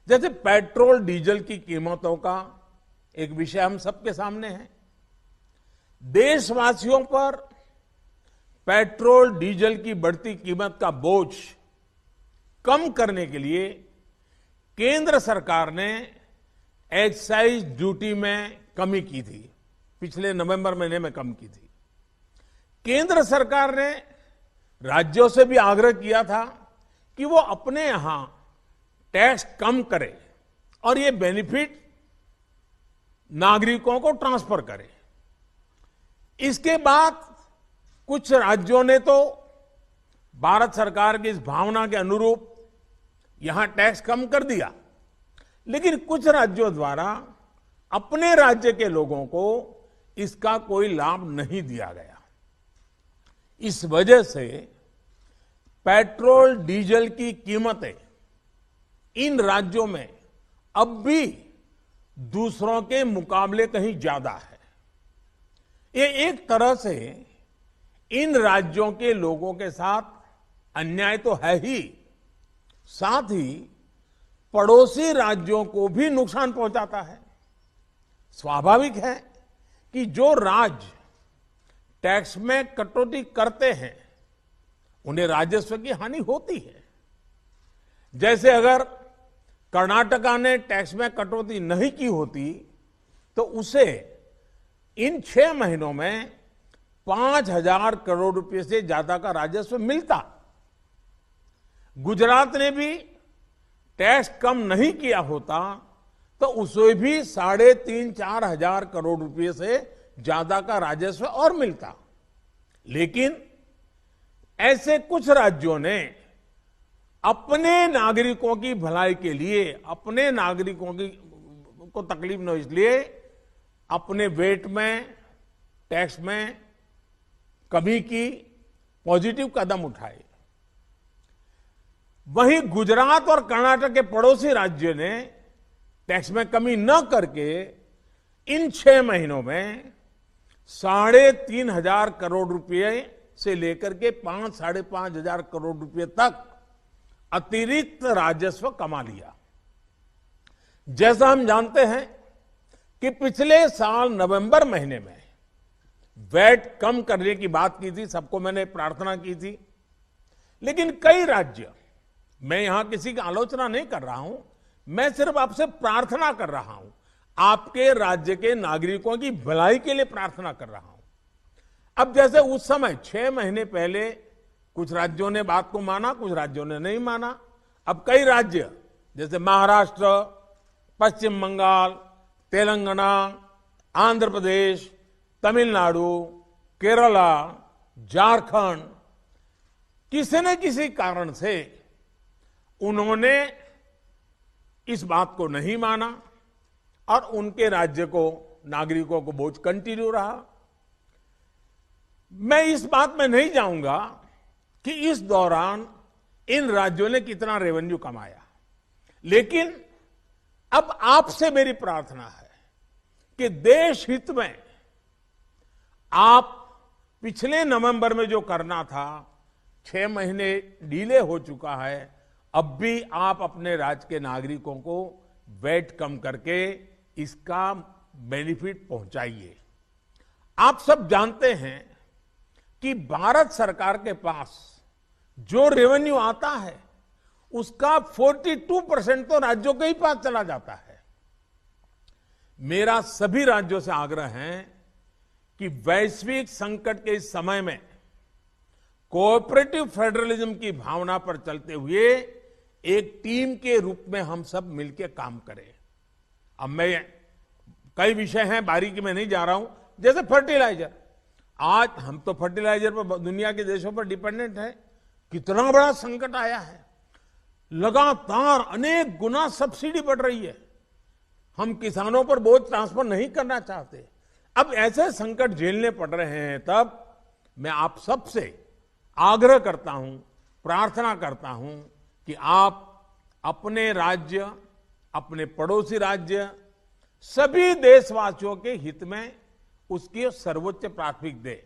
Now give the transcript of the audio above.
जैसे petrol diesel की कीमतों का एक विषय हम सबके सामने है। देशवासियों पर पेट्रोल डीजल की बढ़ती कीमत का बोझ कम करने के लिए केंद्र सरकार ने एक्साइज ड्यूटी में कमी की थी। पिछले नवंबर महीने में कम की थी। केंद्र सरकार ने राज्यों से भी आग्रह किया था कि वो अपने यहां टैक्स कम करे और ये बेनिफिट नागरिकों को ट्रांसफर करे। इसके बाद कुछ राज्यों ने तो भारत सरकार की इस भावना के अनुरूप यहां टैक्स कम कर दिया, लेकिन कुछ राज्यों द्वारा अपने राज्य के लोगों को इसका कोई लाभ नहीं दिया गया। इस वजह से पेट्रोल डीजल की कीमतें इन राज्यों में अब भी दूसरों के मुकाबले कहीं ज्यादा है। ये एक तरह से इन राज्यों के लोगों के साथ अन्याय तो है ही, साथ ही पड़ोसी राज्यों को भी नुकसान पहुंचाता है। स्वाभाविक है कि जो राज्य टैक्स में कटौती करते हैं उन्हें राजस्व की हानि होती है। जैसे अगर कर्नाटका ने टैक्स में कटौती नहीं की होती तो उसे इन 6 महीनों में 5,000 करोड़ रुपए से ज्यादा का राजस्व मिलता। गुजरात ने भी टैक्स कम नहीं किया होता तो उसे भी 3,500-4 हजार करोड़ रुपए से ज्यादा का राजस्व और मिलता। लेकिन ऐसे कुछ राज्यों ने अपने नागरिकों की भलाई के लिए, अपने नागरिकों को तकलीफ न हो इसलिए अपने वेट में, टैक्स में कमी की पॉजिटिव कदम उठाए। वहीं गुजरात और कर्नाटक के पड़ोसी राज्य ने टैक्स में कमी न करके इन 6 महीनों में 3,500 करोड़ रुपए से लेकर के 5-5.5 हजार करोड़ रुपए तक अतिरिक्त राजस्व कमा लिया। जैसा हम जानते हैं कि पिछले साल नवंबर महीने में वैट कम करने की बात की थी, सबको मैंने प्रार्थना की थी, लेकिन कई राज्य, मैं यहां किसी की आलोचना नहीं कर रहा हूं, मैं सिर्फ आपसे प्रार्थना कर रहा हूं, आपके राज्य के नागरिकों की भलाई के लिए प्रार्थना कर रहा हूं। अब जैसे उस समय 6 महीने पहले कुछ राज्यों ने बात को माना, कुछ राज्यों ने नहीं माना। अब कई राज्य जैसे महाराष्ट्र, पश्चिम बंगाल, तेलंगाना, आंध्र प्रदेश, तमिलनाडु, केरला, झारखंड, किसी न किसी कारण से उन्होंने इस बात को नहीं माना और उनके राज्य को, नागरिकों को बोझ कंटिन्यू रहा। मैं इस बात में नहीं जाऊंगा कि इस दौरान इन राज्यों ने कितना रेवेन्यू कमाया, लेकिन अब आपसे मेरी प्रार्थना है कि देश हित में आप पिछले नवंबर में जो करना था, 6 महीने डिले हो चुका है, अब भी आप अपने राज्य के नागरिकों को वैट कम करके इसका बेनिफिट पहुंचाइए। आप सब जानते हैं कि भारत सरकार के पास जो रेवेन्यू आता है उसका 42% तो राज्यों के ही पास चला जाता है। मेरा सभी राज्यों से आग्रह है कि वैश्विक संकट के इस समय में कोऑपरेटिव फेडरलिज्म की भावना पर चलते हुए एक टीम के रूप में हम सब मिलकर काम करें। अब मैं कई विषय हैं, बारीकी में नहीं जा रहा हूं, जैसे फर्टिलाइजर। आज हम तो फर्टिलाइजर पर दुनिया के देशों पर डिपेंडेंट है। कितना बड़ा संकट आया है, लगातार अनेक गुना सब्सिडी बढ़ रही है। हम किसानों पर बोझ ट्रांसफर नहीं करना चाहते। अब ऐसे संकट झेलने पड़ रहे हैं, तब मैं आप सबसे आग्रह करता हूं, प्रार्थना करता हूं कि आप अपने राज्य, अपने पड़ोसी राज्य, सभी देशवासियों के हित में उसकी सर्वोच्च प्राथमिकता दें।